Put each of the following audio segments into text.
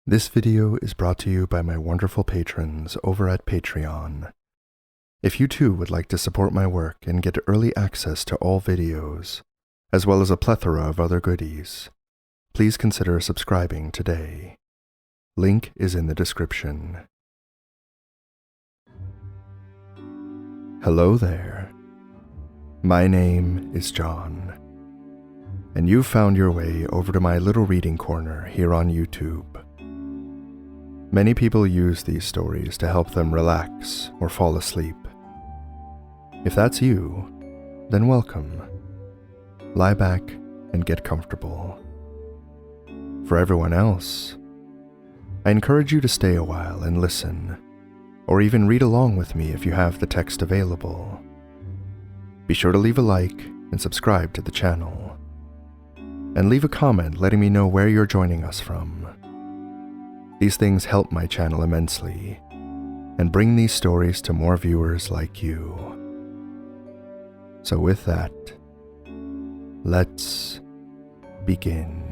This video is brought to you by my wonderful patrons over at Patreon. If you too would like to support my work and get early access to all videos, as well as a plethora of other goodies, please consider subscribing today. Link is in the description. Hello there. My name is John, and you found your way over to my little reading corner here on YouTube. Many people use these stories to help them relax or fall asleep. If that's you, then welcome. Lie back and get comfortable. For everyone else, I encourage you to stay a while and listen, or even read along with me if you have the text available. Be sure to leave a like and subscribe to the channel, and leave a comment letting me know where you're joining us from. These things help my channel immensely and bring these stories to more viewers like you. So with that, let's begin.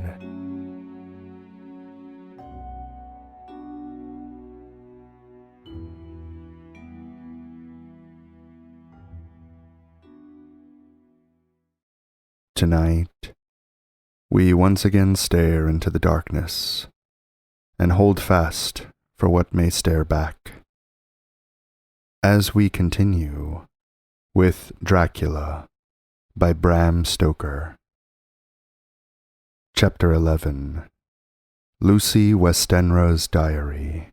Tonight, we once again stare into the darkness and hold fast for what may stare back. As we continue with Dracula by BRAM STOKER. Chapter 11. Lucy Westenra's Diary.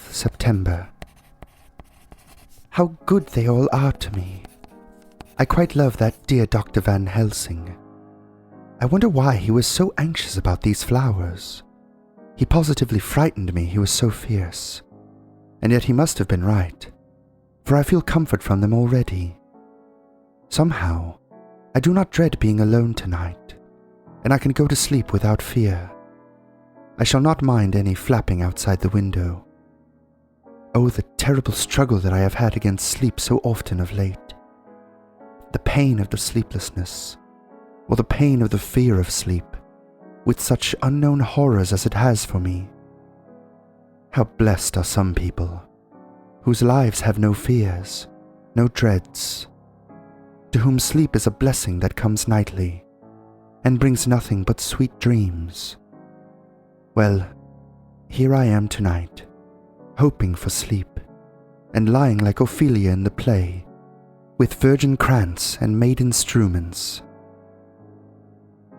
September. How good they all are to me. I quite love that dear Dr. Van Helsing. I wonder why he was so anxious about these flowers. He positively frightened me, he was so fierce. And yet he must have been right, for I feel comfort from them already. Somehow, I do not dread being alone tonight, and I can go to sleep without fear. I shall not mind any flapping outside the window. Oh, the terrible struggle that I have had against sleep so often of late. The pain of the sleeplessness, or the pain of the fear of sleep, with such unknown horrors as it has for me. How blessed are some people, whose lives have no fears, no dreads, to whom sleep is a blessing that comes nightly, and brings nothing but sweet dreams. Well, here I am tonight, hoping for sleep, and lying like Ophelia in the play, with virgin krantz and maiden struments.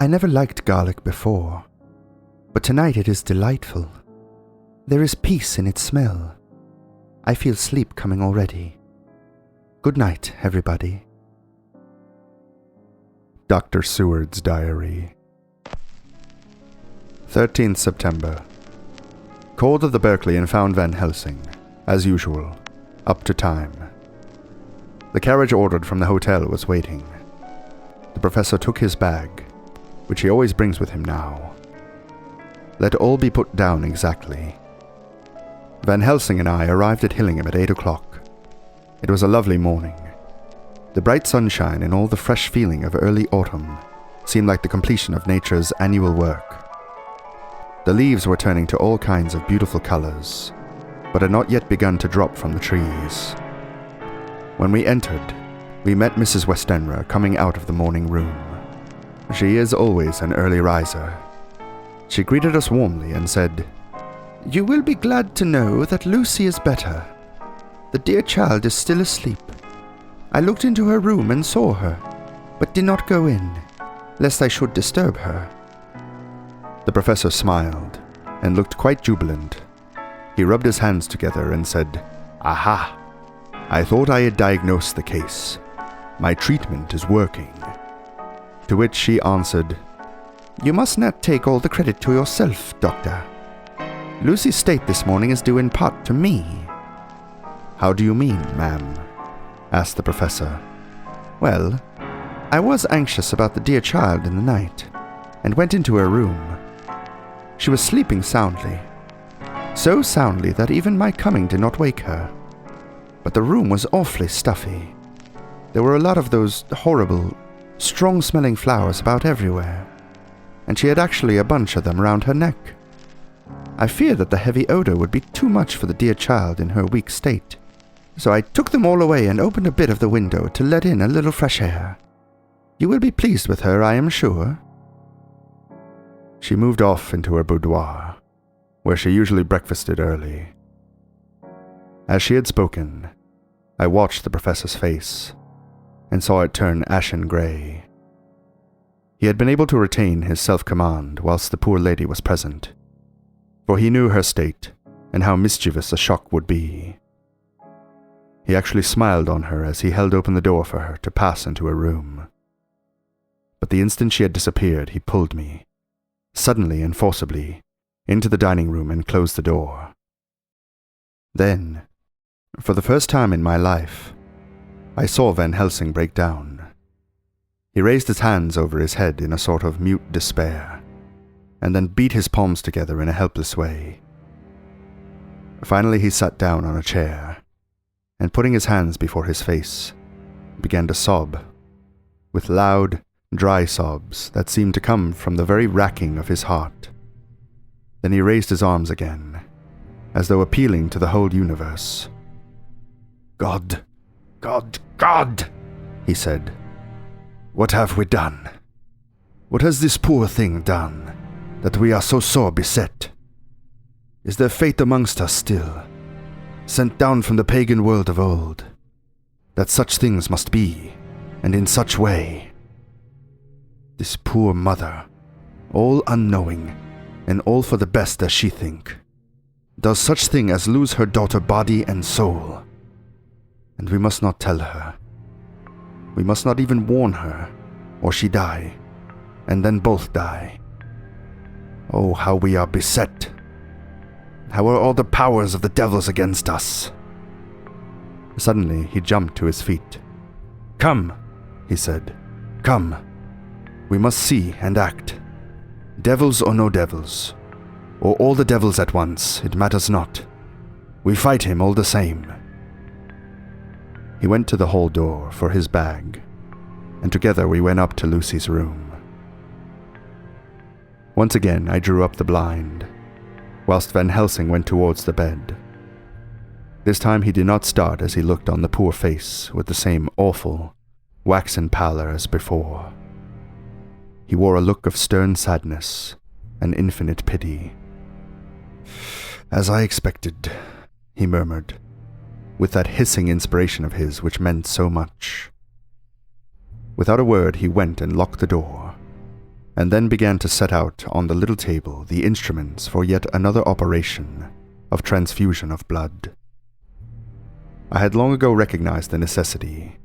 I never liked garlic before, but tonight it is delightful. There is peace in its smell. I feel sleep coming already. Good night, everybody. Dr. Seward's Diary. 13th September. Called at the Berkeley and found Van Helsing, as usual, up to time. The carriage ordered from the hotel was waiting. The professor took his bag, which he always brings with him now. Let all be put down exactly. Van Helsing and I arrived at Hillingham at 8 o'clock. It was a lovely morning. The bright sunshine and all the fresh feeling of early autumn seemed like the completion of nature's annual work. The leaves were turning to all kinds of beautiful colors, but had not yet begun to drop from the trees. When we entered, we met Mrs. Westenra coming out of the morning room. She is always an early riser. She greeted us warmly and said, "You will be glad to know that Lucy is better. The dear child is still asleep. I looked into her room and saw her, but did not go in, lest I should disturb her." The professor smiled and looked quite jubilant. He rubbed his hands together and said, "Aha! I thought I had diagnosed the case. My treatment is working." To which she answered, "You must not take all the credit to yourself, Doctor. Lucy's state this morning is due in part to me." "How do you mean, ma'am?" asked the professor. "Well, I was anxious about the dear child in the night, and went into her room. She was sleeping soundly, so soundly that even my coming did not wake her. But the room was awfully stuffy. There were a lot of those horrible strong-smelling flowers about everywhere, and she had actually a bunch of them around her neck. I feared that the heavy odor would be too much for the dear child in her weak state, so I took them all away and opened a bit of the window to let in a little fresh air. You will be pleased with her, I am sure." She moved off into her boudoir, where she usually breakfasted early. As she had spoken, I watched the professor's face and saw it turn ashen grey. He had been able to retain his self-command whilst the poor lady was present, for he knew her state and how mischievous a shock would be. He actually smiled on her as he held open the door for her to pass into her room. But the instant she had disappeared, he pulled me, suddenly and forcibly, into the dining room and closed the door. Then, for the first time in my life, I saw Van Helsing break down. He raised his hands over his head in a sort of mute despair, and then beat his palms together in a helpless way. Finally he sat down on a chair, and putting his hands before his face, began to sob, with loud, dry sobs that seemed to come from the very racking of his heart. Then he raised his arms again, as though appealing to the whole universe. "God, God, God," he said. "What have we done? What has this poor thing done, that we are so sore beset? Is there fate amongst us still, sent down from the pagan world of old, that such things must be, and in such way? This poor mother, all unknowing, and all for the best as she think, does such thing as lose her daughter body and soul. And we must not tell her. We must not even warn her, or she die, and then both die. Oh, how we are beset! How are all the powers of the devils against us?" Suddenly he jumped to his feet. "Come," he said. "Come. We must see and act. Devils or no devils, or all the devils at once, it matters not. We fight him all the same." He went to the hall door for his bag, and together we went up to Lucy's room. Once again I drew up the blind, whilst Van Helsing went towards the bed. This time he did not start as he looked on the poor face with the same awful, waxen pallor as before. He wore a look of stern sadness and infinite pity. "As I expected," he murmured, with that hissing inspiration of his which meant so much. Without a word he went and locked the door, and then began to set out on the little table the instruments for yet another operation of transfusion of blood. I had long ago recognized the necessity,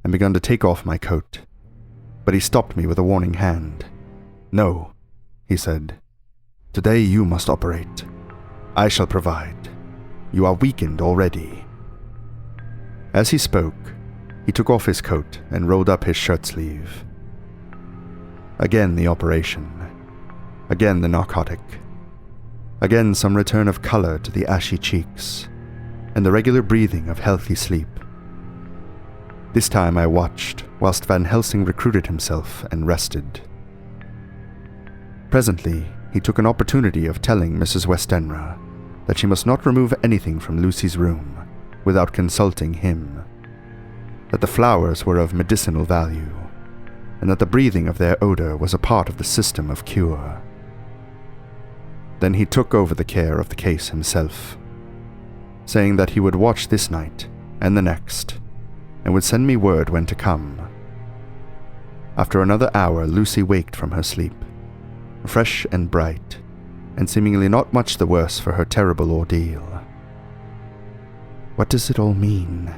and begun to take off my coat, but he stopped me with a warning hand. "No," he said. "Today you must operate. I shall provide. You are weakened already." As he spoke, he took off his coat and rolled up his shirt sleeve. Again the operation. Again the narcotic. Again some return of color to the ashy cheeks, and the regular breathing of healthy sleep. This time I watched whilst Van Helsing recruited himself and rested. Presently, he took an opportunity of telling Mrs. Westenra that she must not remove anything from Lucy's room without consulting him, that the flowers were of medicinal value, and that the breathing of their odor was a part of the system of cure. Then he took over the care of the case himself, saying that he would watch this night and the next, and would send me word when to come. After another hour, Lucy waked from her sleep, fresh and bright, and seemingly not much the worse for her terrible ordeal. What does it all mean?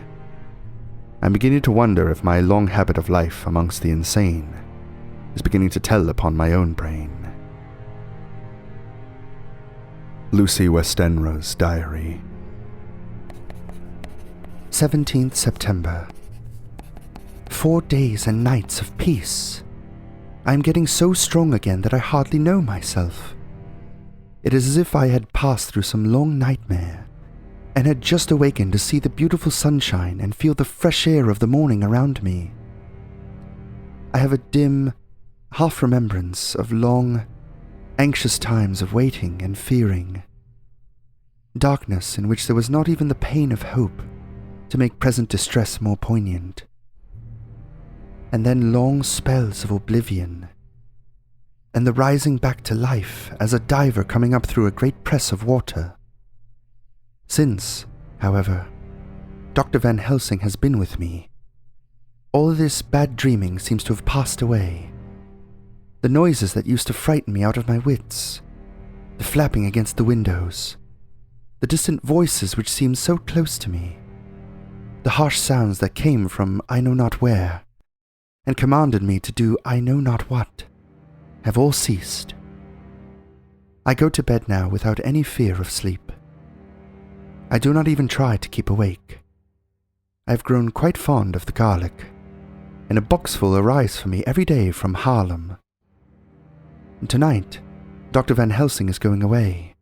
I'm beginning to wonder if my long habit of life amongst the insane is beginning to tell upon my own brain. Lucy Westenra's diary. 17th September. 4 days and nights of peace. I am getting so strong again that I hardly know myself. It is as if I had passed through some long nightmare, and had just awakened to see the beautiful sunshine and feel the fresh air of the morning around me. I have a dim, half-remembrance of long, anxious times of waiting and fearing. Darkness in which there was not even the pain of hope to make present distress more poignant. And then long spells of oblivion, and the rising back to life as a diver coming up through a great press of water. Since, however, Dr. Van Helsing has been with me, all this bad dreaming seems to have passed away. The noises that used to frighten me out of my wits, the flapping against the windows, the distant voices which seemed so close to me, the harsh sounds that came from I know not where, and commanded me to do I know not what, have all ceased. I go to bed now without any fear of sleep. I do not even try to keep awake. I have grown quite fond of the garlic, and a boxful arrives for me every day from Haarlem. And tonight, Dr. Van Helsing is going away,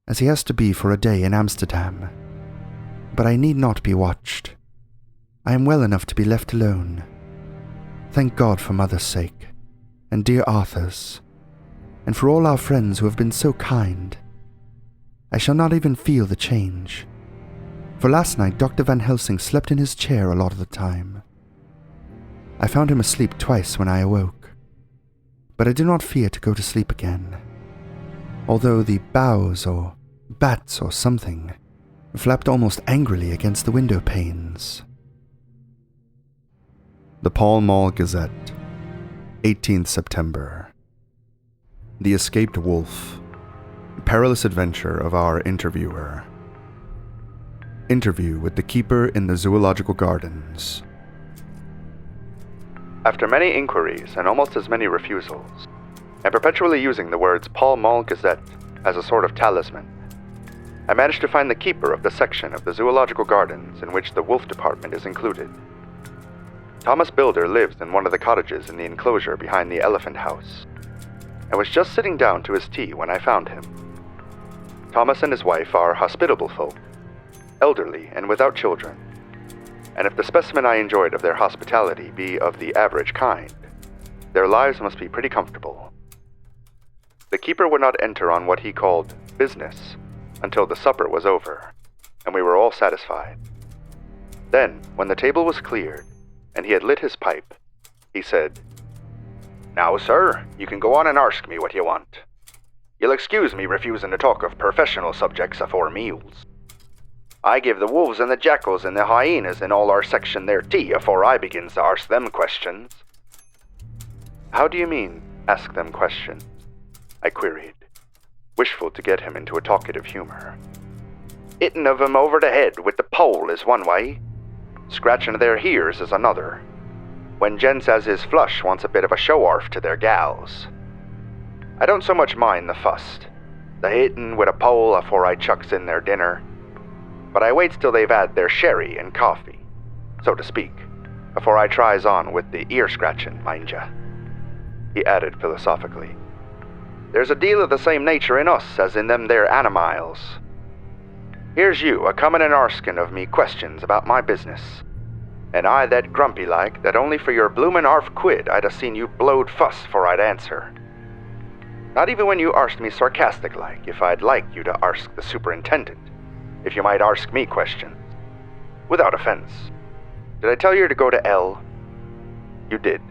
as he has to be for a day in Amsterdam. But I need not be watched. I am well enough to be left alone. Thank God for Mother's sake, and dear Arthur's, and for all our friends who have been so kind. I shall not even feel the change, for last night Dr. Van Helsing slept in his chair a lot of the time. I found him asleep twice when I awoke, but I do not fear to go to sleep again, although the boughs or bats or something flapped almost angrily against the window panes. The Pall Mall Gazette, 18th September. The Escaped Wolf. Perilous adventure of our interviewer. Interview with the keeper in the Zoological Gardens. After many inquiries and almost as many refusals, and perpetually using the words Pall Mall Gazette as a sort of talisman, I managed to find the keeper of the section of the Zoological Gardens in which the wolf department is included. Thomas Builder lives in one of the cottages in the enclosure behind the elephant house, and was just sitting down to his tea when I found him. Thomas and his wife are hospitable folk, elderly and without children, and if the specimen I enjoyed of their hospitality be of the average kind, their lives must be pretty comfortable. The keeper would not enter on what he called business until the supper was over, and we were all satisfied. Then, when the table was cleared, and he had lit his pipe, he said, "Now, sir, you can go on and arsk me what you want. You'll excuse me refusing to talk of professional subjects afore meals. I give the wolves and the jackals and the hyenas in all our section their tea afore I begins to arsk them questions." "How do you mean, ask them questions?" I queried, wishful to get him into a talkative humor. "Hitting of 'em over the head with the pole is one way. Scratching their ears is another. When gents as is flush wants a bit of a show-orf to their gals. I don't so much mind the fust, the hittin' with a pole afore I chucks in their dinner, but I waits till they've had their sherry and coffee, so to speak, afore I tries on with the ear-scratchin', mind ya," he added philosophically. "There's a deal of the same nature in us as in them there animiles. Here's you a-comin' and arskin' of me questions about my business, and I that grumpy like that only for your bloomin' £1/2 I'd a-seen you blowed fuss 'fore I'd answer. Not even when you arsked me sarcastic like if I'd like you to arsk the superintendent, if you might arsk me questions. Without offense. Did I tell you to go to L? You did.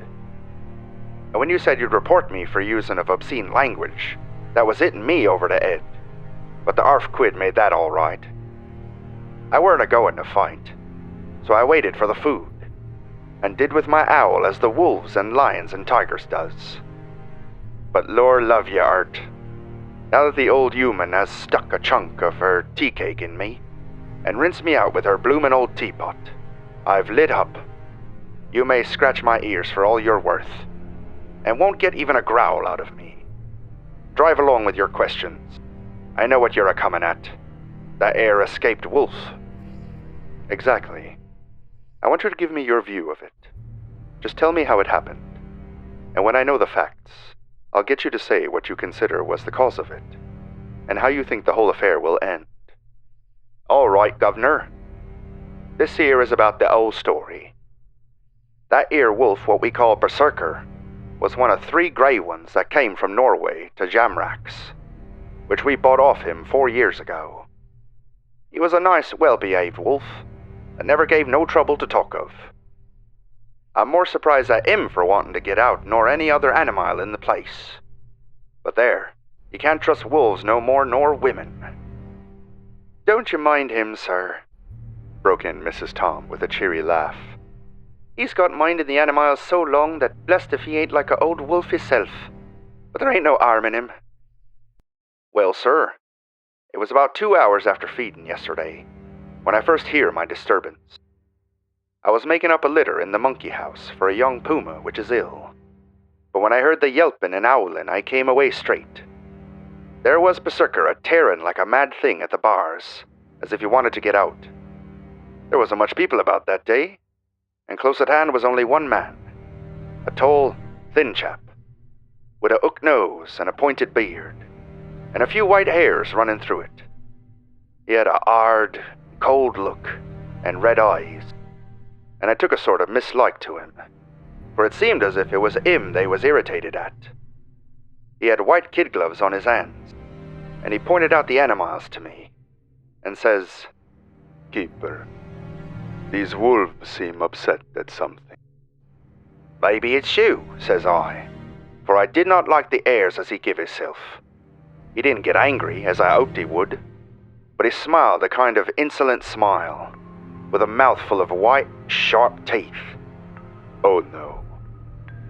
And when you said you'd report me for using of obscene language, that was hitting me over the head. But the £1/2 made that all right. I weren't a-going to fight, so I waited for the food, and did with my owl as the wolves and lions and tigers does. But Lord love ye, Art, now that the old human has stuck a chunk of her tea cake in me, and rinsed me out with her bloomin' old teapot, I've lit up. You may scratch my ears for all you're worth, and won't get even a growl out of me. Drive along with your questions. I know what you're a-comin' at. That ere escaped wolf." "Exactly. I want you to give me your view of it. Just tell me how it happened, and when I know the facts, I'll get you to say what you consider was the cause of it, and how you think the whole affair will end." "All right, Governor. This here is about the old story. That 'ere wolf, what we call Berserker, was one of 3 grey ones that came from Norway to Jamrach's, which we bought off him 4 years ago. He was a nice, well-behaved wolf, and never gave no trouble to talk of. I'm more surprised at him for wanting to get out nor any other animal in the place. But there, you can't trust wolves no more nor women. Don't you mind him, sir, broke in Mrs. Tom with a cheery laugh. He's got minded the animals so long that blessed if he ain't like a old wolf hisself. But there ain't no harm in him. Well, sir, it was about 2 hours after feeding yesterday, when I first hear my disturbance. I was making up a litter in the monkey house for a young puma which is ill. But when I heard the yelping and howling, I came away straight. There was Berserker a-tearing like a mad thing at the bars, as if he wanted to get out. There wasn't much people about that day, and close at hand was only one man, a tall, thin chap, with a hook nose and a pointed beard, and a few white hairs running through it. He had a hard, cold look and red eyes, and I took a sort of mislike to him, for it seemed as if it was him they was irritated at. He had white kid gloves on his hands, and he pointed out the animals to me, and says, "Keeper, these wolves seem upset at something." "Maybe it's you," says I, for I did not like the airs as he give himself. He didn't get angry, as I hoped he would, but he smiled a kind of insolent smile, with a mouthful of white, sharp teeth. "Oh no,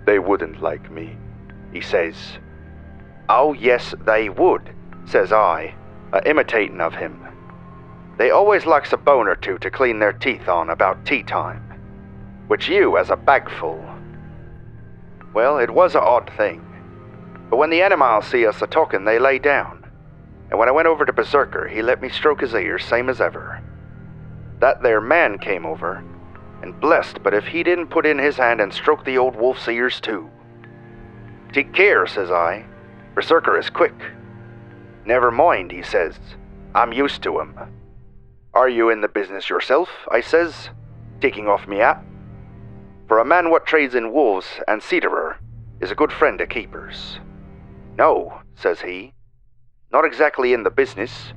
they wouldn't like me," he says. "Oh yes, they would," says I, imitating of him. "They always likes a bone or two to clean their teeth on about tea time, which you has a bagful." Well, it was a odd thing, but when the animals see us a-talking, they lay down, and when I went over to Berserker, he let me stroke his ears same as ever. That there man came over, and blessed but if he didn't put in his hand and stroke the old wolf's ears too. "Take care," says I. "Berserker is quick." "Never mind," he says. "I'm used to him." "Are you in the business yourself?" I says, taking off me hat. For a man what trades in wolves and cedar is a good friend to keepers. "No," says he. "Not exactly in the business,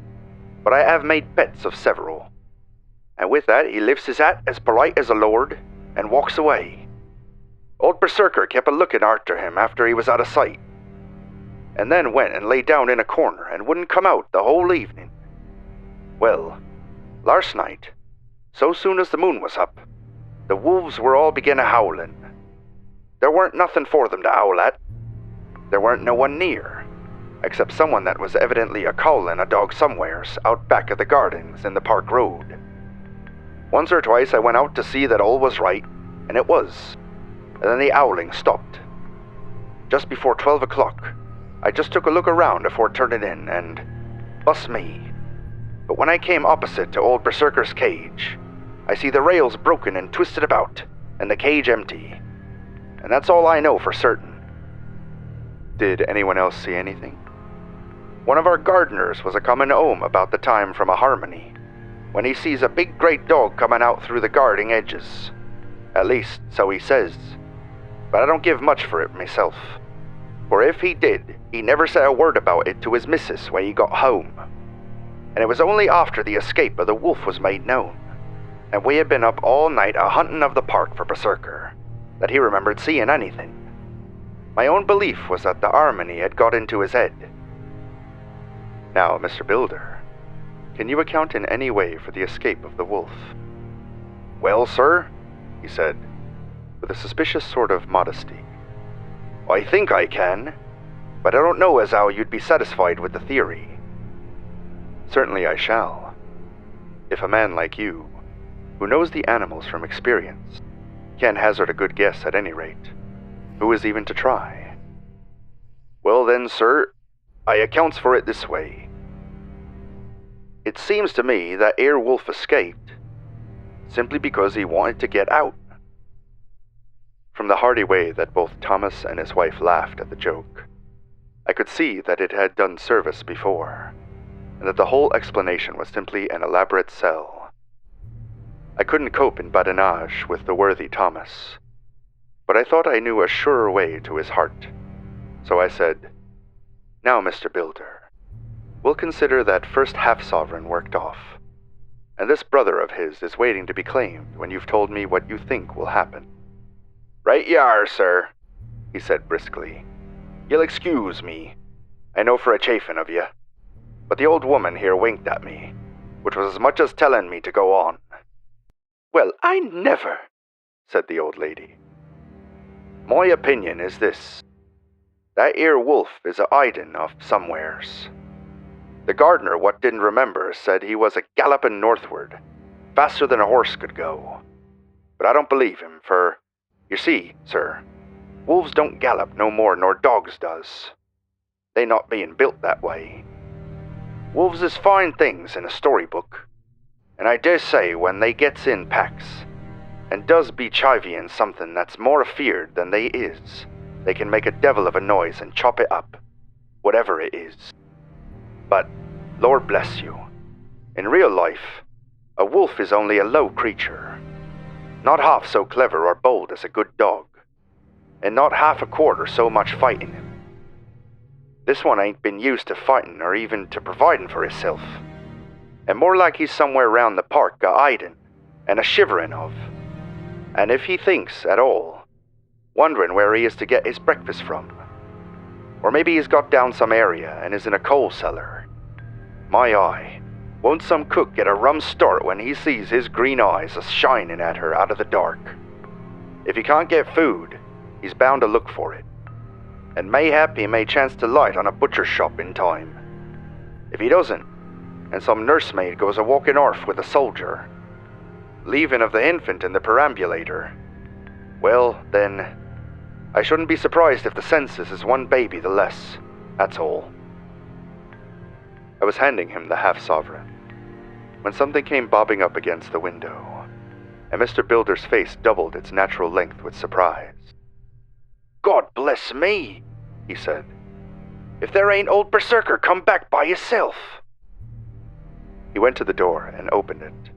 but I have made pets of several." And with that he lifts his hat as polite as a lord and walks away. Old Berserker kept a looking arter him after he was out of sight, and then went and lay down in a corner and wouldn't come out the whole evening. Well, last night, so soon as the moon was up, the wolves were all begin a-howling. There weren't nothing for them to howl at. There weren't no one near, except someone that was evidently a-cowling a dog somewheres out back of the gardens in the park road. Once or twice I went out to see that all was right, and it was, and then the howling stopped. Just before 12 o'clock, I just took a look around afore turning in, and bus me. But when I came opposite to old Berserker's cage, I see the rails broken and twisted about, and the cage empty. And that's all I know for certain. Did anyone else see anything? One of our gardeners was a-coming home about the time from a harmony, when he sees a big great dog coming out through the garden edges. At least, so he says. But I don't give much for it myself. For if he did, he never said a word about it to his missus when he got home. And it was only after the escape of the wolf was made known, and we had been up all night a-hunting of the park for Berserker, that he remembered seeing anything. My own belief was that the harmony had got into his head. Now, Mr. Builder, can you account in any way for the escape of the wolf? "Well, sir," he said, with a suspicious sort of modesty, "I think I can, but I don't know as how you'd be satisfied with the theory." "Certainly I shall. If a man like you, who knows the animals from experience, can hazard a good guess at any rate, who is even to try?" "Well then, sir, I accounts for it this way. It seems to me that 'ere wolf escaped simply because he wanted to get out." From the hearty way that both Thomas and his wife laughed at the joke, I could see that it had done service before, and that the whole explanation was simply an elaborate sell. I couldn't cope in badinage with the worthy Thomas, but I thought I knew a surer way to his heart. So I said, "Now, Mr. Builder, we'll consider that first half-sovereign worked off, and this brother of his is waiting to be claimed when you've told me what you think will happen." "Right you are, sir," he said briskly. "You'll excuse me. I know for a chafing of you. But the old woman here winked at me, which was as much as telling me to go on." "Well, I never," said the old lady. "My opinion is this. That 'ere wolf is a hiding of somewheres. The gardener what didn't remember said he was a galloping northward, faster than a horse could go. But I don't believe him, for, you see, sir, wolves don't gallop no more nor dogs does. They not being built that way. Wolves is fine things in a storybook, and I dare say when they gets in packs, and does be chivying something that's more afeard than they is, they can make a devil of a noise and chop it up, whatever it is. But, Lord bless you, in real life, a wolf is only a low creature, not half so clever or bold as a good dog, and not half a quarter so much fight in him. This one ain't been used to fighting or even to providing for hisself, and more like he's somewhere round the park a-hiding and a-shivering of, and if he thinks at all, wondering where he is to get his breakfast from. Or maybe he's got down some area and is in a coal cellar. My eye, won't some cook get a rum start when he sees his green eyes a-shining at her out of the dark? If he can't get food, he's bound to look for it, and mayhap he may chance to light on a butcher's shop in time. If he doesn't, and some nursemaid goes a-walking orf with a soldier, leaving of the infant in the perambulator, well, then, I shouldn't be surprised if the census is one baby the less, that's all." I was handing him the half-sovereign, when something came bobbing up against the window, and Mr. Builder's face doubled its natural length with surprise. "God bless me," he said. "If there ain't old Berserker come back by hisself." He went to the door and opened it,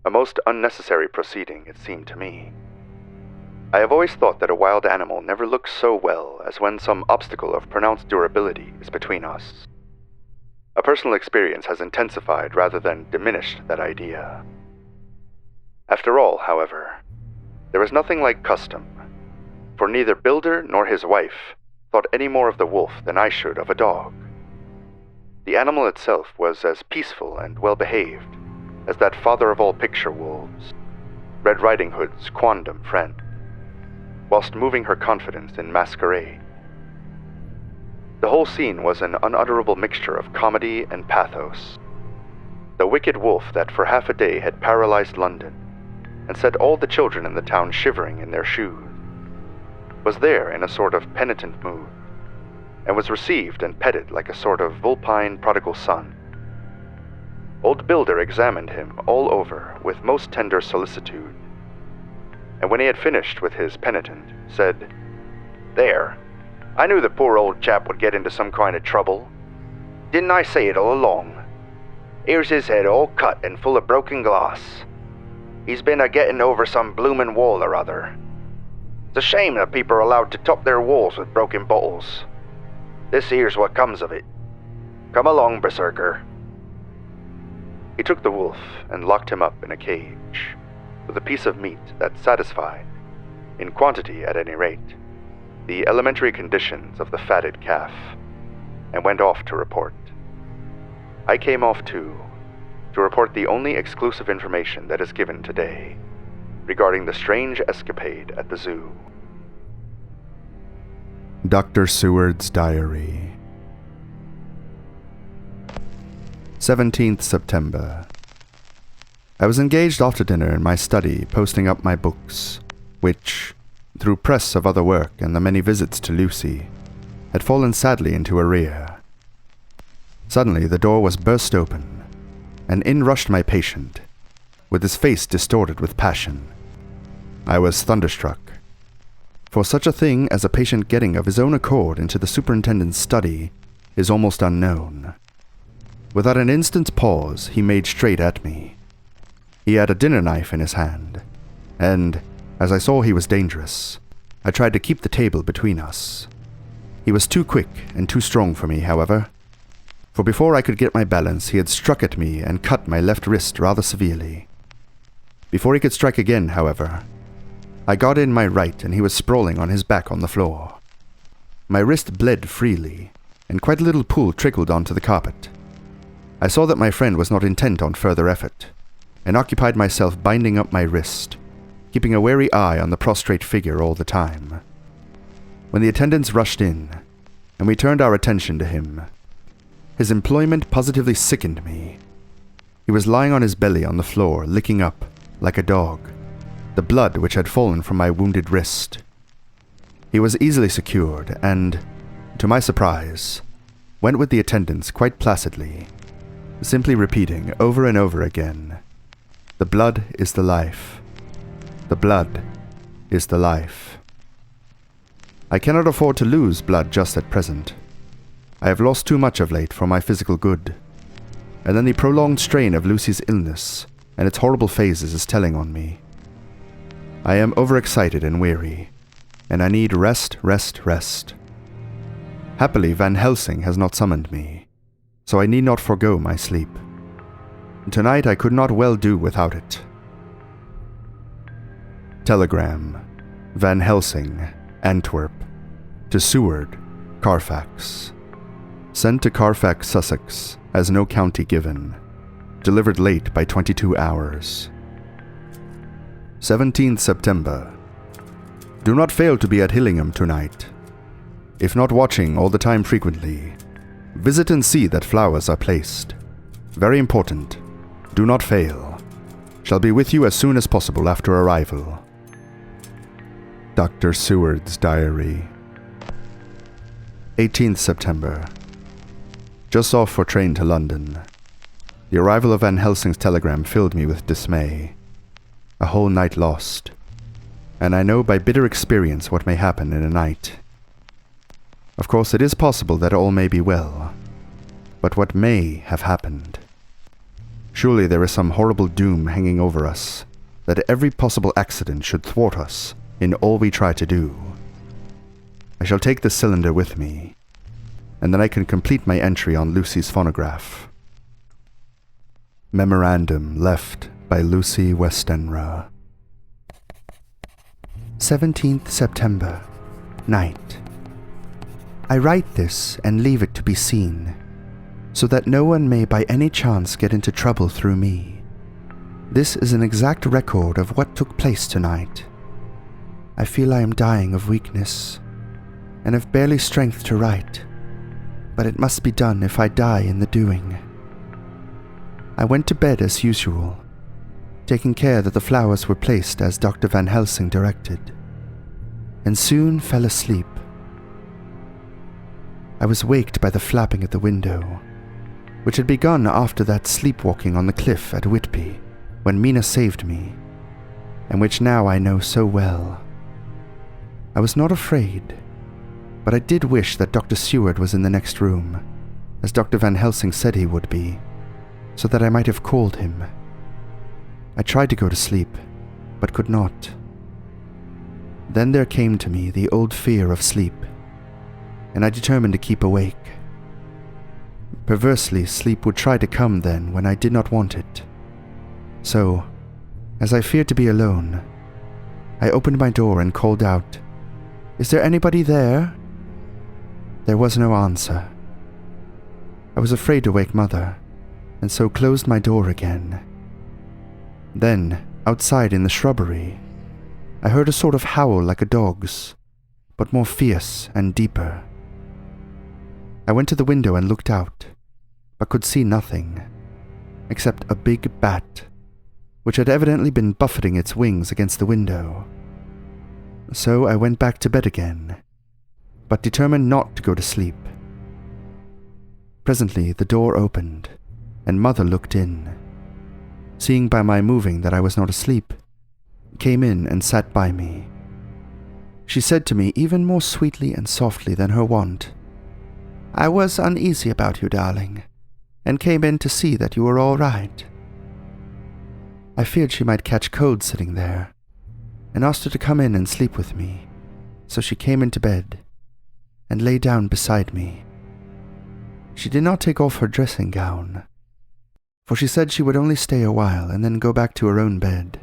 a most unnecessary proceeding, it seemed to me. I have always thought that a wild animal never looks so well as when some obstacle of pronounced durability is between us. A personal experience has intensified rather than diminished that idea. After all, however, there was nothing like custom, for neither Builder nor his wife thought any more of the wolf than I should of a dog. The animal itself was as peaceful and well-behaved as that father of all picture wolves, Red Riding Hood's quondam friend, whilst moving her confidence in masquerade. The whole scene was an unutterable mixture of comedy and pathos. The wicked wolf that for half a day had paralyzed London and set all the children in the town shivering in their shoes was there in a sort of penitent mood, and was received and petted like a sort of vulpine prodigal son. Old Builder examined him all over with most tender solicitude, and when he had finished with his penitent, said, "There, I knew the poor old chap would get into some kind of trouble. Didn't I say it all along? Here's his head all cut and full of broken glass. He's been a-getting over some bloomin' wall or other. It's a shame that people are allowed to top their walls with broken bottles. This here's what comes of it. Come along, Berserker." He took the wolf and locked him up in a cage, with a piece of meat that satisfied, in quantity at any rate, the elementary conditions of the fatted calf, and went off to report. I came off too, to report the only exclusive information that is given today, regarding the strange escapade at the zoo. Dr. Seward's Diary. 17th September. I was engaged after dinner in my study posting up my books, which, through press of other work and the many visits to Lucy, had fallen sadly into arrear. Suddenly the door was burst open, and in rushed my patient, with his face distorted with passion. I was thunderstruck, for such a thing as a patient getting of his own accord into the superintendent's study is almost unknown. Without an instant's pause, he made straight at me. He had a dinner knife in his hand, and, as I saw he was dangerous, I tried to keep the table between us. He was too quick and too strong for me, however, for before I could get my balance, he had struck at me and cut my left wrist rather severely. Before he could strike again, however, I got in my right and he was sprawling on his back on the floor. My wrist bled freely, and quite a little pool trickled onto the carpet. I saw that my friend was not intent on further effort, and occupied myself binding up my wrist, keeping a wary eye on the prostrate figure all the time. When the attendants rushed in, and we turned our attention to him, his employment positively sickened me. He was lying on his belly on the floor, licking up, like a dog, the blood which had fallen from my wounded wrist. He was easily secured, and, to my surprise, went with the attendants quite placidly, simply repeating over and over again, "The blood is the life. The blood is the life." I cannot afford to lose blood just at present. I have lost too much of late for my physical good, and then the prolonged strain of Lucy's illness and its horrible phases is telling on me. I am overexcited and weary, and I need rest, rest, rest. Happily, Van Helsing has not summoned me, so I need not forego my sleep. Tonight I could not well do without it. Telegram. Van Helsing, Antwerp. To Seward, Carfax. Sent to Carfax, Sussex, as no county given. Delivered late by 22 hours. 17th September. Do not fail to be at Hillingham tonight. If not watching all the time frequently, visit and see that flowers are placed. Very important. Do not fail. Shall be with you as soon as possible after arrival. Dr. Seward's Diary. 18th September. Just off for train to London. The arrival of Van Helsing's telegram filled me with dismay. A whole night lost. And I know by bitter experience what may happen in a night. Of course, it is possible that all may be well. But what may have happened? Surely there is some horrible doom hanging over us, that every possible accident should thwart us in all we try to do. I shall take the cylinder with me, and then I can complete my entry on Lucy's phonograph. Memorandum left by Lucy Westenra. 17th September, night. I write this and leave it to be seen, so that no one may by any chance get into trouble through me. This is an exact record of what took place tonight. I feel I am dying of weakness, and have barely strength to write, but it must be done if I die in the doing. I went to bed as usual, taking care that the flowers were placed as Dr. Van Helsing directed, and soon fell asleep. I was waked by the flapping at the window, which had begun after that sleepwalking on the cliff at Whitby, when Mina saved me, and which now I know so well. I was not afraid, but I did wish that Dr. Seward was in the next room, as Dr. Van Helsing said he would be, so that I might have called him. I tried to go to sleep, but could not. Then there came to me the old fear of sleep, and I determined to keep awake. Perversely, sleep would try to come then when I did not want it. So, as I feared to be alone, I opened my door and called out, "Is there anybody there?" There was no answer. I was afraid to wake Mother, and so closed my door again. Then, outside in the shrubbery, I heard a sort of howl like a dog's, but more fierce and deeper. I went to the window and looked out, but could see nothing, except a big bat, which had evidently been buffeting its wings against the window. So I went back to bed again, but determined not to go to sleep. Presently the door opened, and Mother looked in. Seeing by my moving that I was not asleep, came in and sat by me. She said to me even more sweetly and softly than her wont, "I was uneasy about you, darling, and came in to see that you were all right." I feared she might catch cold sitting there, and asked her to come in and sleep with me, so she came into bed and lay down beside me. She did not take off her dressing gown, for she said she would only stay a while and then go back to her own bed.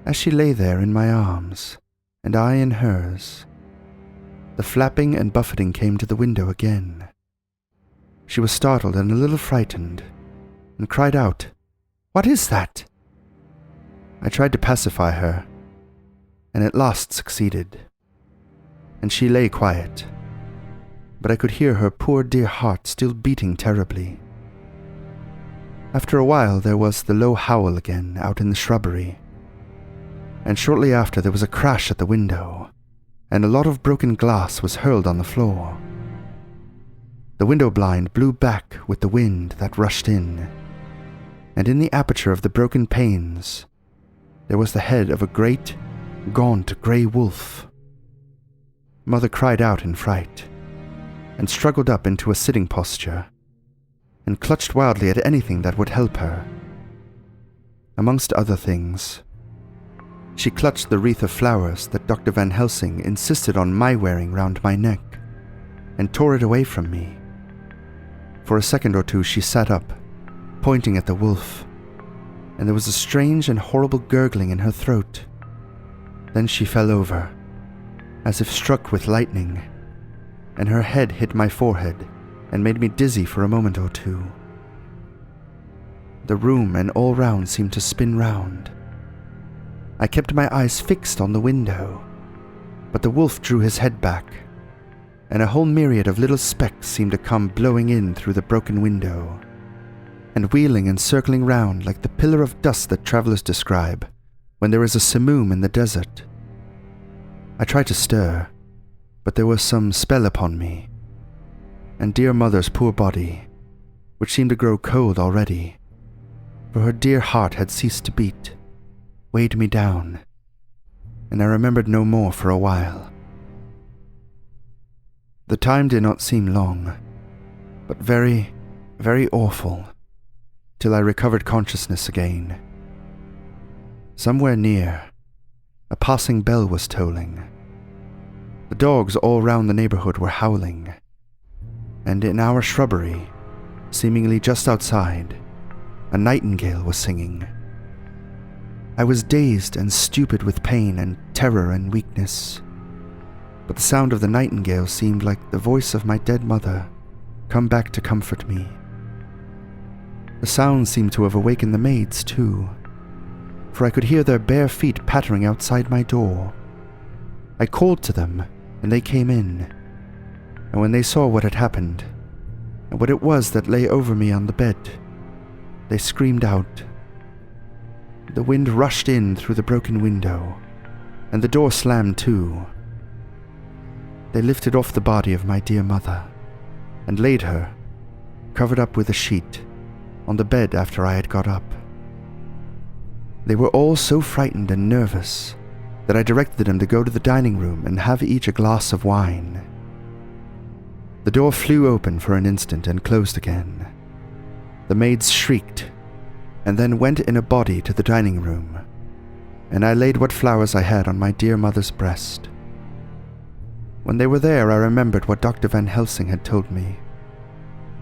As she lay there in my arms, and I in hers, the flapping and buffeting came to the window again. She was startled and a little frightened, and cried out, "What is that?" I tried to pacify her, and at last succeeded, and she lay quiet, but I could hear her poor dear heart still beating terribly. After a while there was the low howl again out in the shrubbery, and shortly after there was a crash at the window, and a lot of broken glass was hurled on the floor. The window blind blew back with the wind that rushed in, and in the aperture of the broken panes there was the head of a great, gaunt grey wolf. Mother cried out in fright, and struggled up into a sitting posture, and clutched wildly at anything that would help her. Amongst other things, she clutched the wreath of flowers that Dr. Van Helsing insisted on my wearing round my neck, and tore it away from me. For a second or two she sat up, pointing at the wolf, and there was a strange and horrible gurgling in her throat. Then she fell over, as if struck with lightning, and her head hit my forehead and made me dizzy for a moment or two. The room and all round seemed to spin round. I kept my eyes fixed on the window, but the wolf drew his head back, and a whole myriad of little specks seemed to come blowing in through the broken window, and wheeling and circling round like the pillar of dust that travellers describe when there is a simoom in the desert. I tried to stir, but there was some spell upon me, and dear mother's poor body, which seemed to grow cold already, for her dear heart had ceased to beat, weighed me down, and I remembered no more for a while. The time did not seem long, but very, very awful, till I recovered consciousness again. Somewhere near, a passing bell was tolling. The dogs all round the neighborhood were howling, and in our shrubbery, seemingly just outside, a nightingale was singing. I was dazed and stupid with pain and terror and weakness, but the sound of the nightingale seemed like the voice of my dead mother, come back to comfort me. The sound seemed to have awakened the maids too, for I could hear their bare feet pattering outside my door. I called to them, and they came in, and when they saw what had happened, and what it was that lay over me on the bed, they screamed out. The wind rushed in through the broken window, and the door slammed to. They lifted off the body of my dear mother, and laid her, covered up with a sheet, on the bed after I had got up. They were all so frightened and nervous that I directed them to go to the dining room and have each a glass of wine. The door flew open for an instant and closed again. The maids shrieked, and then went in a body to the dining room, and I laid what flowers I had on my dear mother's breast. When they were there, I remembered what Dr. Van Helsing had told me,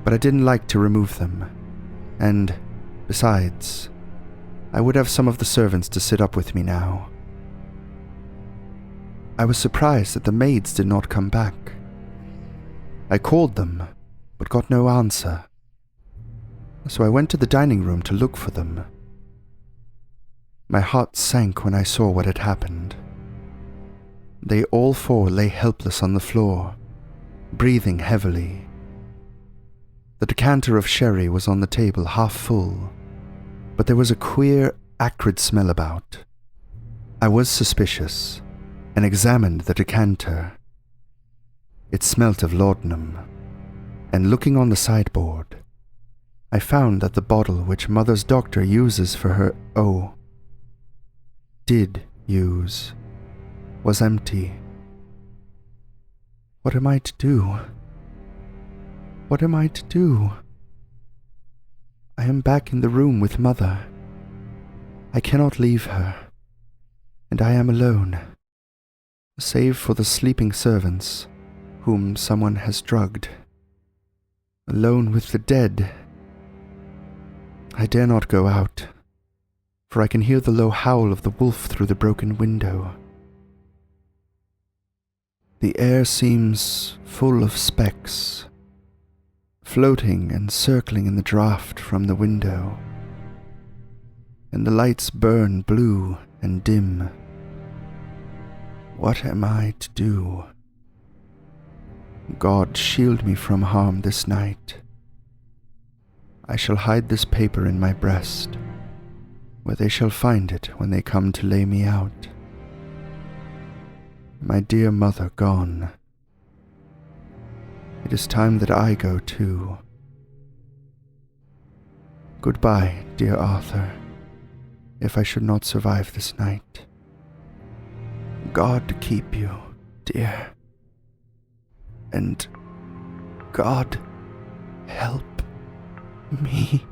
but I didn't like to remove them, and, besides, I would have some of the servants to sit up with me now. I was surprised that the maids did not come back. I called them, but got no answer, so I went to the dining room to look for them. My heart sank when I saw what had happened. They all four lay helpless on the floor, breathing heavily. The decanter of sherry was on the table half full, but there was a queer, acrid smell about. I was suspicious, and examined the decanter. It smelt of laudanum, and looking on the sideboard, I found that the bottle which Mother's doctor uses for her did use, was empty. What am I to do? What am I to do? I am back in the room with Mother. I cannot leave her, and I am alone. save for the sleeping servants, whom someone has drugged. Alone with the dead, I dare not go out, for I can hear the low howl of the wolf through the broken window. The air seems full of specks, floating and circling in the draught from the window, and the lights burn blue and dim. What am I to do? God, shield me from harm this night. I shall hide this paper in my breast, where they shall find it when they come to lay me out. My dear mother gone. It is time that I go too. Goodbye, dear Arthur, if I should not survive this night. God keep you, dear. And God help me.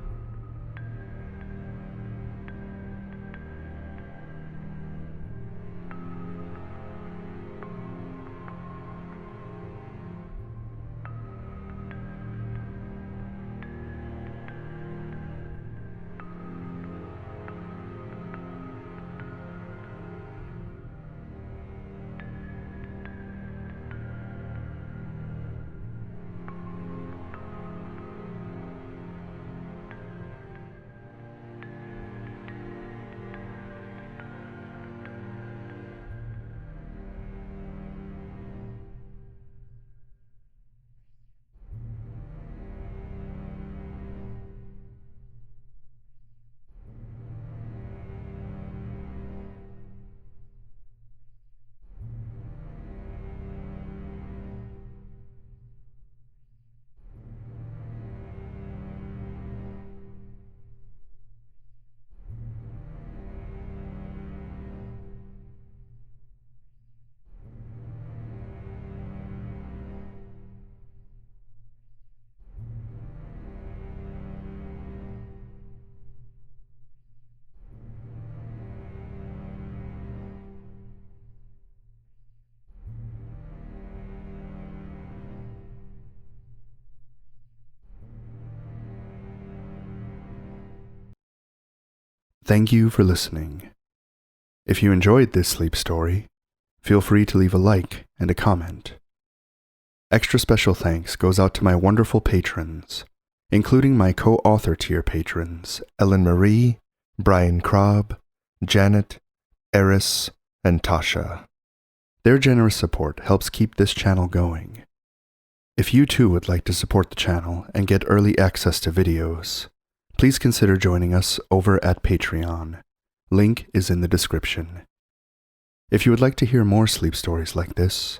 Thank you for listening. If you enjoyed this sleep story, feel free to leave a like and a comment. Extra special thanks goes out to my wonderful patrons, including my co-author tier patrons Ellen Marie, Brian Krob, Janet, Eris, and Tasha. Their generous support helps keep this channel going. If you too would like to support the channel and get early access to videos, please consider joining us over at Patreon. Link is in the description. If you would like to hear more sleep stories like this,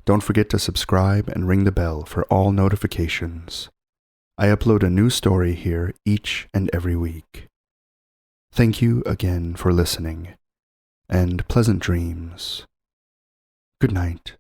don't forget to subscribe and ring the bell for all notifications. I upload a new story here each and every week. Thank you again for listening, and pleasant dreams. Good night.